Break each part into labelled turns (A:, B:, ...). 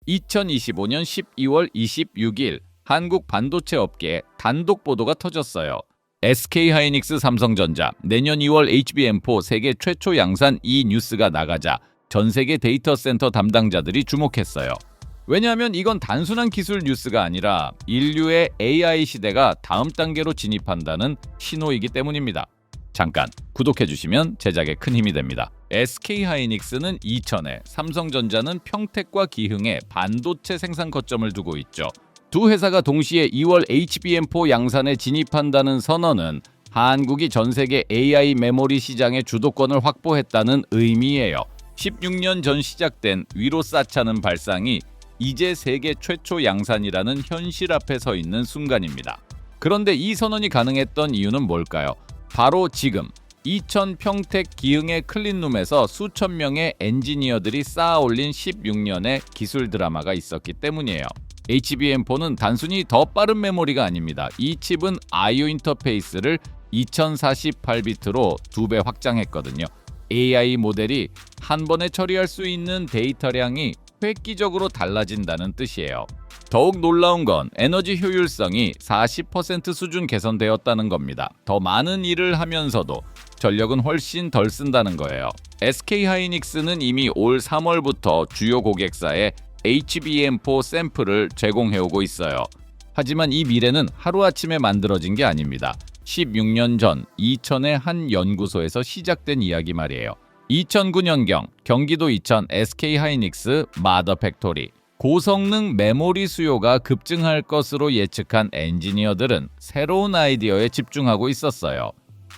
A: 2025년 12월 26일 한국 반도체 업계에 단독 보도가 터졌어요. SK하이닉스 삼성전자 내년 2월 HBM4 세계 최초 양산 이 뉴스가 나가자 전 세계 데이터 센터 담당자들이 주목했어요. 왜냐하면 이건 단순한 기술 뉴스가 아니라 인류의 AI 시대가 다음 단계로 진입한다는 신호이기 때문입니다. 잠깐 구독해주시면 제작에 큰 힘이 됩니다. SK하이닉스는 이천에, 삼성전자는 평택과 기흥에 반도체 생산 거점을 두고 있죠. 두 회사가 동시에 2월 HBM4 양산에 진입한다는 선언은 한국이 전 세계 AI 메모리 시장의 주도권을 확보했다는 의미예요. 16년 전 시작된 위로 쌓자는 발상이 이제 세계 최초 양산이라는 현실 앞에 서 있는 순간입니다. 그런데 이 선언이 가능했던 이유는 뭘까요? 바로 지금 이천 평택 기흥의 클린룸에서 수천 명의 엔지니어들이 쌓아 올린 16년의 기술 드라마가 있었기 때문이에요. HBM4는 단순히 더 빠른 메모리가 아닙니다. 이 칩은 I/O 인터페이스를 2048비트로 2배 확장했거든요. AI 모델이 한 번에 처리할 수 있는 데이터량이 획기적으로 달라진다는 뜻이에요. 더욱 놀라운 건 에너지 효율성이 40% 수준 개선되었다는 겁니다. 더 많은 일을 하면서도 전력은 훨씬 덜 쓴다는 거예요. SK하이닉스는 이미 올 3월부터 주요 고객사에 HBM4 샘플을 제공해오고 있어요. 하지만 이 미래는 하루아침에 만들어진 게 아닙니다. 16년 전 이천의 한 연구소에서 시작된 이야기 말이에요. 2009년경 경기도 이천 SK하이닉스 마더 팩토리. 고성능 메모리 수요가 급증할 것으로 예측한 엔지니어들은 새로운 아이디어에 집중하고 있었어요.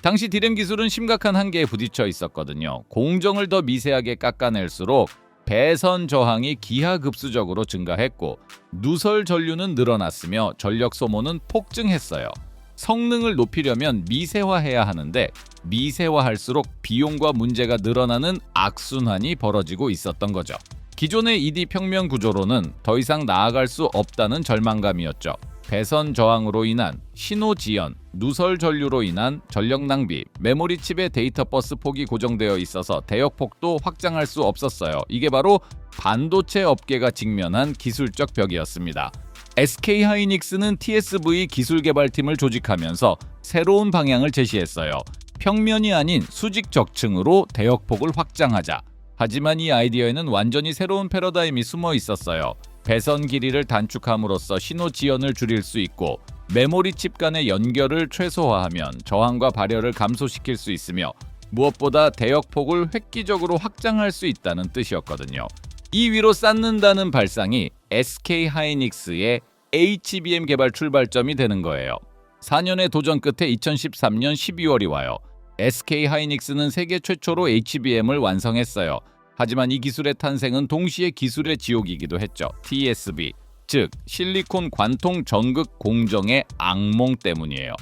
A: 당시 디램 기술은 심각한 한계에 부딪혀 있었거든요. 공정을 더 미세하게 깎아낼수록 배선 저항이 기하급수적으로 증가했고 누설 전류는 늘어났으며 전력 소모는 폭증했어요. 성능을 높이려면 미세화해야 하는데 미세화할수록 비용과 문제가 늘어나는 악순환이 벌어지고 있었던 거죠. 기존의 ED 평면 구조로는 더 이상 나아갈 수 없다는 절망감이었죠. 배선 저항으로 인한 신호 지연, 누설 전류로 인한 전력 낭비, 메모리 칩의 데이터 버스 폭이 고정되어 있어서 대역폭도 확장할 수 없었어요. 이게 바로 반도체 업계가 직면한 기술적 벽이었습니다. SK하이닉스는 TSV 기술개발팀을 조직하면서 새로운 방향을 제시했어요. 평면이 아닌 수직 적층으로 대역폭을 확장하자. 하지만 이 아이디어에는 완전히 새로운 패러다임이 숨어 있었어요. 배선 길이를 단축함으로써 신호 지연을 줄일 수 있고 메모리 칩 간의 연결을 최소화하면 저항과 발열을 감소시킬 수 있으며 무엇보다 대역폭을 획기적으로 확장할 수 있다는 뜻이었거든요. 이 위로 쌓는다는 발상이 SK하이닉스의 HBM 개발 출발점이 되는 거예요. 4년의 도전 끝에 2013년 12월이 와요. SK하이닉스는 세계 최초로 HBM을 완성했어요. 하지만 이 기술의 탄생은 동시에 기술의 지옥이기도 했죠. TSV, 즉 실리콘 관통 전극 공정의 악몽 때문이에요.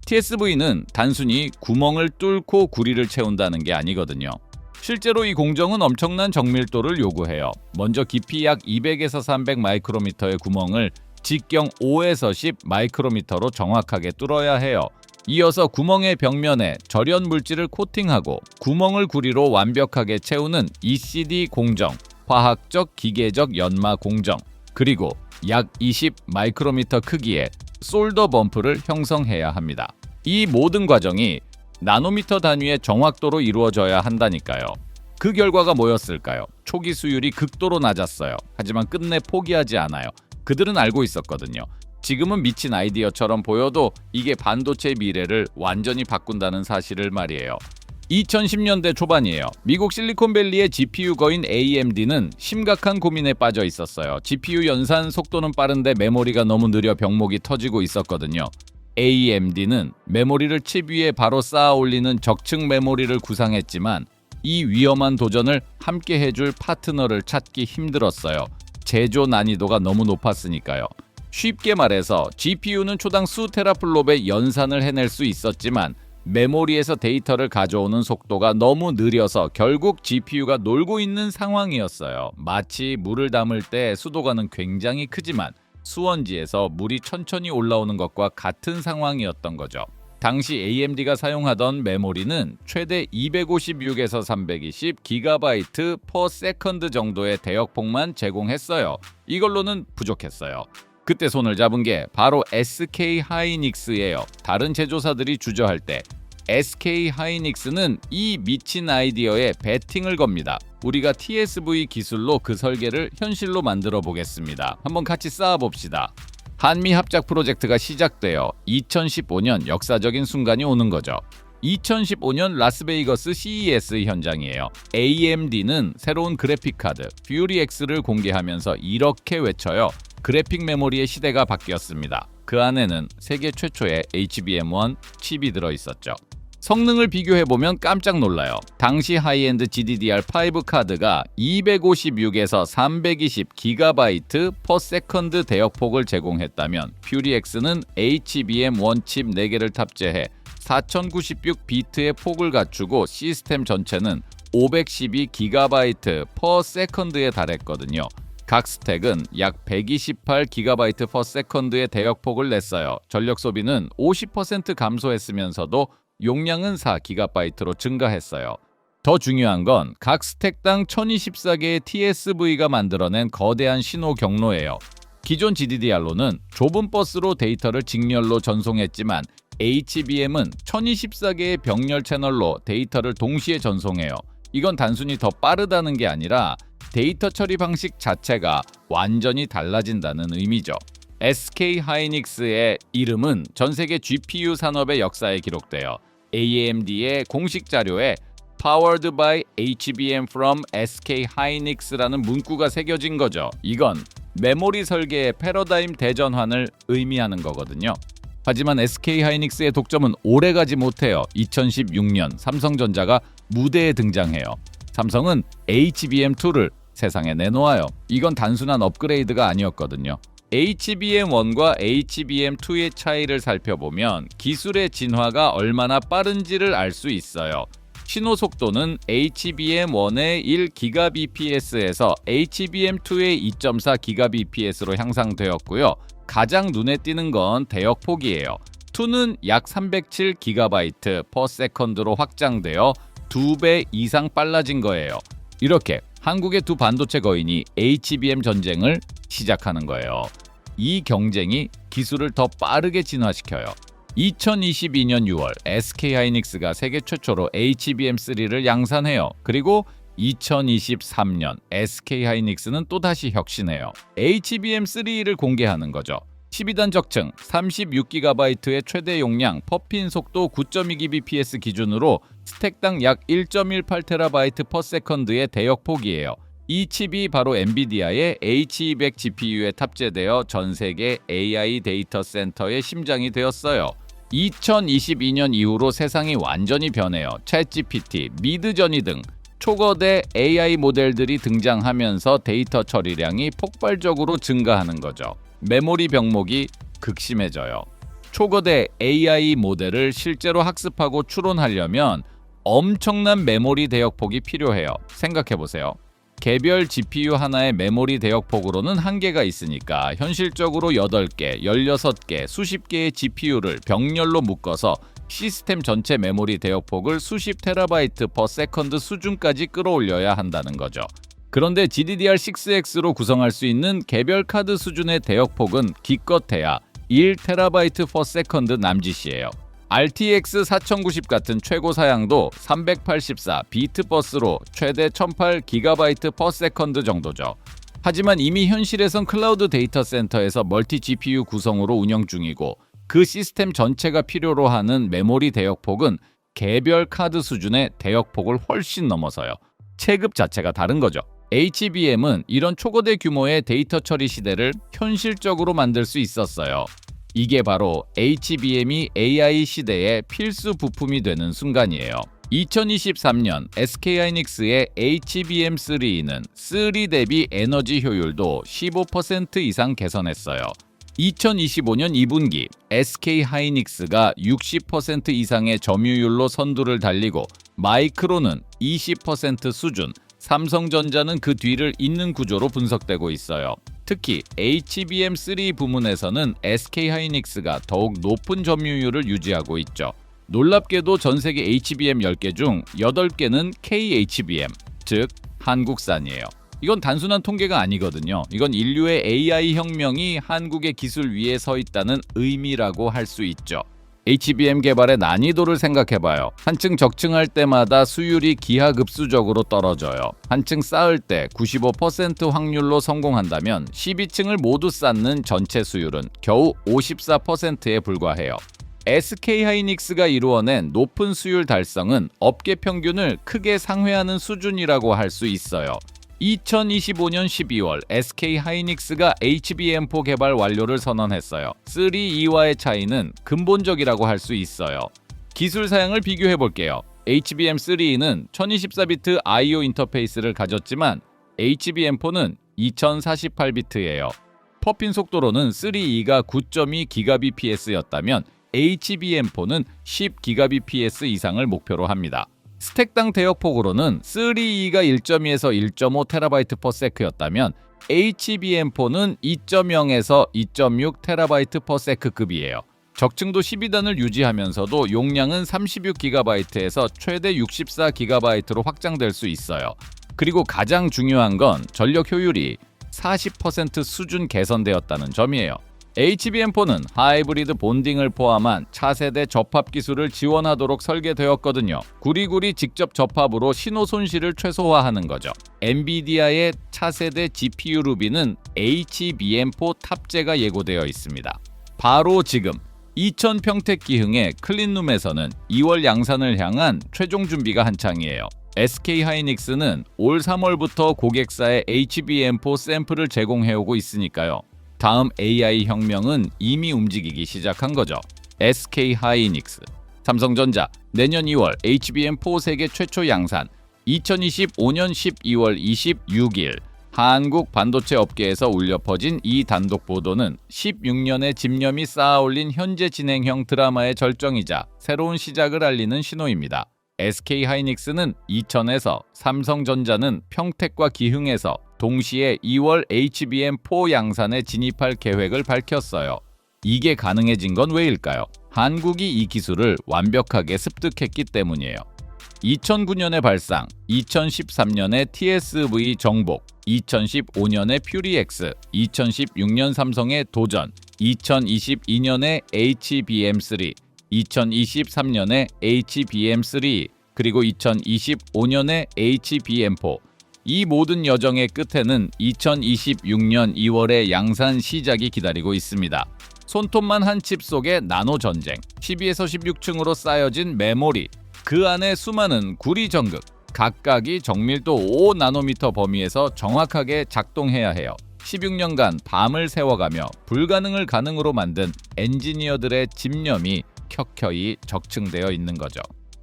A: TSV는 단순히 구멍을 뚫고 구리를 채운다는 게 아니거든요. 실제로 이 공정은 엄청난 정밀도를 요구해요. 먼저 깊이 약 200에서 300 마이크로미터의 구멍을 직경 5에서 10 마이크로미터로 정확하게 뚫어야 해요. 이어서 구멍의 벽면에 절연 물질을 코팅하고 구멍을 구리로 완벽하게 채우는 ECD 공정, 화학적 기계적 연마 공정, 그리고 약 20 마이크로미터 크기의 솔더 범프를 형성해야 합니다. 이 모든 과정이 나노미터 단위의 정확도로 이루어져야 한다니까요. 그 결과가 뭐였을까요? 초기 수율이 극도로 낮았어요. 하지만 끝내 포기하지 않아요. 그들은 알고 있었거든요. 지금은 미친 아이디어처럼 보여도 이게 반도체의 미래를 완전히 바꾼다는 사실을 말이에요. 2010년대 초반이에요. 미국 실리콘밸리의 GPU 거인 AMD는 심각한 고민에 빠져 있었어요. GPU 연산 속도는 빠른데 메모리가 너무 느려 병목이 터지고 있었거든요. AMD는 메모리를 칩 위에 바로 쌓아 올리는 적층 메모리를 구상했지만 이 위험한 도전을 함께 해줄 파트너를 찾기 힘들었어요. 제조 난이도가 너무 높았으니까요. 쉽게 말해서 GPU는 초당 수 테라플롭의 연산을 해낼 수 있었지만 메모리에서 데이터를 가져오는 속도가 너무 느려서 결국 GPU가 놀고 있는 상황이었어요. 마치 물을 담을 때 수도관은 굉장히 크지만 수원지에서 물이 천천히 올라오는 것과 같은 상황이었던 거죠. 당시 AMD가 사용하던 메모리는 최대 256에서 320 GB per second 정도의 대역폭만 제공했어요. 이걸로는 부족했어요. 그때 손을 잡은 게 바로 SK 하이닉스예요. 다른 제조사들이 주저할 때 SK 하이닉스는 이 미친 아이디어에 배팅을 겁니다. 우리가 TSV 기술로 그 설계를 현실로 만들어 보겠습니다. 한번 같이 쌓아봅시다. 한미 합작 프로젝트가 시작되어 2015년 역사적인 순간이 오는 거죠. 2015년 라스베이거스 CES 현장이에요. AMD는 새로운 그래픽카드 퓨리X를 공개하면서 이렇게 외쳐요. 그래픽 메모리의 시대가 바뀌었습니다. 그 안에는 세계 최초의 HBM1 칩이 들어있었죠. 성능을 비교해보면 깜짝 놀라요. 당시 하이엔드 GDDR5 카드가 256에서 320GB per 대역폭을 제공했다면 퓨리X는 HBM1 칩 4개를 탑재해 4096비트의 폭을 갖추고 시스템 전체는 512GB per 에 달했거든요. 각 스택은 약 128GB per 의 대역폭을 냈어요. 전력 소비는 50% 감소했으면서도 용량은 4GB로 증가했어요. 더 중요한 건 각 스택당 1024개의 TSV가 만들어낸 거대한 신호 경로예요. 기존 GDDR로는 좁은 버스로 데이터를 직렬로 전송했지만 HBM은 1024개의 병렬 채널로 데이터를 동시에 전송해요. 이건 단순히 더 빠르다는 게 아니라 데이터 처리 방식 자체가 완전히 달라진다는 의미죠. SK 하이닉스의 이름은 전 세계 GPU 산업의 역사에 기록되어 AMD의 공식 자료에 Powered by HBM from SK 하이닉스라는 문구가 새겨진 거죠. 이건 메모리 설계의 패러다임 대전환을 의미하는 거거든요. 하지만 SK 하이닉스의 독점은 오래가지 못해요. 2016년 삼성전자가 무대에 등장해요. 삼성은 HBM2를 세상에 내놓아요. 이건 단순한 업그레이드가 아니었거든요. HBM1과 HBM2의 차이를 살펴보면 기술의 진화가 얼마나 빠른지를 알 수 있어요. 신호 속도는 HBM1의 1GBps에서 HBM2의 2.4GBps로 향상되었고요. 가장 눈에 띄는 건 대역폭이에요. 2는 약 307GB per 로 확장되어 2배 이상 빨라진 거예요. 이렇게 한국의 두 반도체 거인이 HBM 전쟁을 시작하는 거예요. 이 경쟁이 기술을 더 빠르게 진화시켜요. 2022년 6월 SK 하이닉스가 세계 최초로 HBM3를 양산해요. 그리고 2023년 SK 하이닉스는 또다시 혁신해요. HBM3를 공개하는 거죠. 12단 적층 36GB의 최대 용량 퍼핀 속도 9.2gbps 기준으로 스택당 약 1.18TB per 의 대역폭이에요. 이 칩이 바로 엔비디아의 H200 GPU에 탑재되어 전 세계 AI 데이터 센터의 심장이 되었어요. 2022년 이후로 세상이 완전히 변해요. 챗GPT, 미드저니 등 초거대 AI 모델들이 등장하면서 데이터 처리량이 폭발적으로 증가하는 거죠. 메모리 병목이 극심해져요. 초거대 AI 모델을 실제로 학습하고 추론하려면 엄청난 메모리 대역폭이 필요해요. 생각해보세요. 개별 GPU 하나의 메모리 대역폭으로는 한계가 있으니까 현실적으로 8개, 16개, 수십 개의 GPU를 병렬로 묶어서 시스템 전체 메모리 대역폭을 수십 테라바이트 per 수준까지 끌어올려야 한다는 거죠. 그런데 GDDR6X로 구성할 수 있는 개별 카드 수준의 대역폭은 기껏해야 1TB per 남짓이에요. RTX 4090 같은 최고 사양도 384 비트 버스로 최대 1008GB per 정도죠. 하지만 이미 현실에선 클라우드 데이터 센터에서 멀티 GPU 구성으로 운영 중이고 그 시스템 전체가 필요로 하는 메모리 대역폭은 개별 카드 수준의 대역폭을 훨씬 넘어서요. 체급 자체가 다른 거죠. HBM은 이런 초거대 규모의 데이터 처리 시대를 현실적으로 만들 수 있었어요. 이게 바로 HBM이 AI 시대의 필수 부품이 되는 순간이에요. 2023년 SK하이닉스의 HBM3는 3 대비 에너지 효율도 15% 이상 개선했어요. 2025년 2분기 SK하이닉스가 60% 이상의 점유율로 선두를 달리고 마이크론은 20% 수준, 삼성전자는 그 뒤를 잇는 구조로 분석되고 있어요. 특히 HBM3 부문에서는 SK하이닉스가 더욱 높은 점유율을 유지하고 있죠. 놀랍게도 전 세계 HBM 10개 중 8개는 KHBM, 즉 한국산이에요. 이건 단순한 통계가 아니거든요. 이건 인류의 AI 혁명이 한국의 기술 위에 서 있다는 의미라고 할 수 있죠. HBM 개발의 난이도를 생각해봐요. 한층 적층할 때마다 수율이 기하급수적으로 떨어져요. 한층 쌓을 때 95% 확률로 성공한다면 12층을 모두 쌓는 전체 수율은 겨우 54%에 불과해요. SK하이닉스가 이루어낸 높은 수율 달성은 업계 평균을 크게 상회하는 수준이라고 할 수 있어요. 2025년 12월 SK하이닉스가 HBM4 개발 완료를 선언했어요. 3E와의 차이는 근본적이라고 할 수 있어요. 기술 사양을 비교해 볼게요. HBM3는 1024비트 I/O 인터페이스를 가졌지만 HBM4는 2048비트예요. 퍼핀 속도로는 3E가 9.2GBps였다면 HBM4는 10GBps 이상을 목표로 합니다. 스택당 대역폭으로는 3E가 1.2에서 1.5TB/s였다면 HBM4는 2.0에서 2.6TB/s급이에요. 적층도 12단을 유지하면서도 용량은 36GB에서 최대 64GB로 확장될 수 있어요. 그리고 가장 중요한 건 전력 효율이 40% 수준 개선되었다는 점이에요. HBM4는 하이브리드 본딩을 포함한 차세대 접합 기술을 지원하도록 설계되었거든요. 구리구리 직접 접합으로 신호 손실을 최소화하는 거죠. 엔비디아의 차세대 GPU 루비는 HBM4 탑재가 예고되어 있습니다. 바로 지금 이천 평택 기흥의 클린룸에서는 2월 양산을 향한 최종 준비가 한창이에요. SK하이닉스는 올 3월부터 고객사에 HBM4 샘플을 제공해오고 있으니까요. 다음 AI 혁명은 이미 움직이기 시작한 거죠. SK하이닉스, 삼성전자 내년 2월 HBM4 세계 최초 양산, 2025년 12월 26일 한국 반도체 업계에서 울려 퍼진 이 단독 보도는 16년의 집념이 쌓아올린 현재 진행형 드라마의 절정이자 새로운 시작을 알리는 신호입니다. SK하이닉스는 이천에서, 삼성전자는 평택과 기흥에서 동시에 2월 HBM4 양산에 진입할 계획을 밝혔어요. 이게 가능해진 건 왜일까요? 한국이 이 기술을 완벽하게 습득했기 때문이에요. 2009년의 발상, 2013년의 TSV 정복, 2015년의 퓨리X, 2016년 삼성의 도전, 2022년의 HBM3, 2023년의 HBM3, 그리고 2025년의 HBM4. 이 모든 여정의 끝에는 2026년 2월의 양산 시작이 기다리고 있습있습니다. 손톱만 한 칩 속의 나노 전쟁, 12에서 16층으로 쌓여진 메모리, 그 안에 수많은 구리 전극, 각각이 정밀도 5나노미터 범위에서 정확하게 작동해야 해요. 16년간 밤을 새워가며 불가능을 가능으로 만든 엔지니어들의 집념이 켜켜이 적층되어 있는 거죠.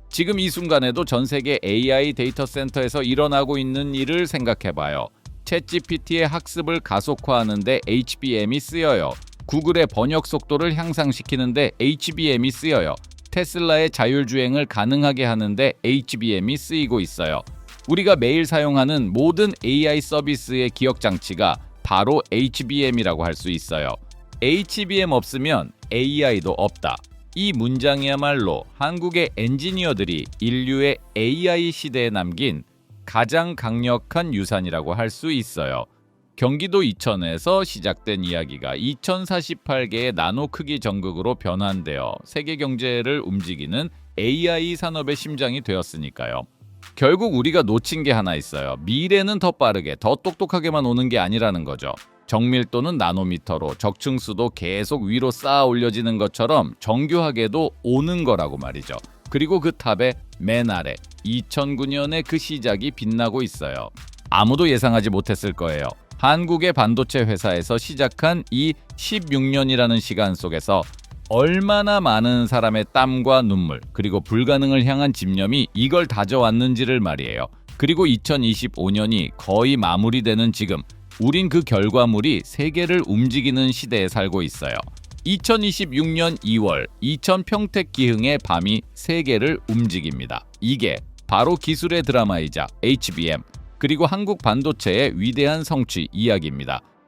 A: 지금 이 순간에도 전 세계 AI 데이터 센터에서 일어나고 있는 일을 생각해봐요. 챗GPT의 학습을 가속화하는데 HBM이 쓰여요. 구글의 번역 속도를 향상시키는데 HBM이 쓰여요. 테슬라의 자율주행을 가능하게 하는데 HBM이 쓰이고 있어요. 우리가 매일 사용하는 모든 AI 서비스의 기억 장치가 바로 HBM이라고 할 수 있어요. HBM 없으면 AI도 없다. 이 문장이야말로 한국의 엔지니어들이 인류의 AI 시대에 남긴 가장 강력한 유산이라고 할 수 있어요. 경기도 이천에서 시작된 이야기가 2048개의 나노 크기 전극으로 변환되어 세계 경제를 움직이는 AI 산업의 심장이 되었으니까요. 결국 우리가 놓친 게 하나 있어요. 미래는 더 빠르게, 더 똑똑하게만 오는 게 아니라는 거죠. 정밀도는 나노미터로, 적층수도 계속 위로 쌓아 올려지는 것처럼 정교하게도 오는 거라고 말이죠. 그리고 그 탑의 맨 아래 2009년의 그 시작이 빛나고 있어요. 아무도 예상하지 못했을 거예요. 한국의 반도체 회사에서 시작한 이 16년이라는 시간 속에서 얼마나 많은 사람의 땀과 눈물, 그리고 불가능을 향한 집념이 이걸 다져왔는지를 말이에요. 그리고 2025년이 거의 마무리되는 지금, 우린 그 결과물이 세계를 움직이는 시대에 살고 있어요. 2026년 2월 이천 평택 기흥의 밤이 세계를 움직입니다. 이게 바로 기술의 드라마이자 HBM, 그리고 한국 반도체의 위대한 성취 이야기입니다.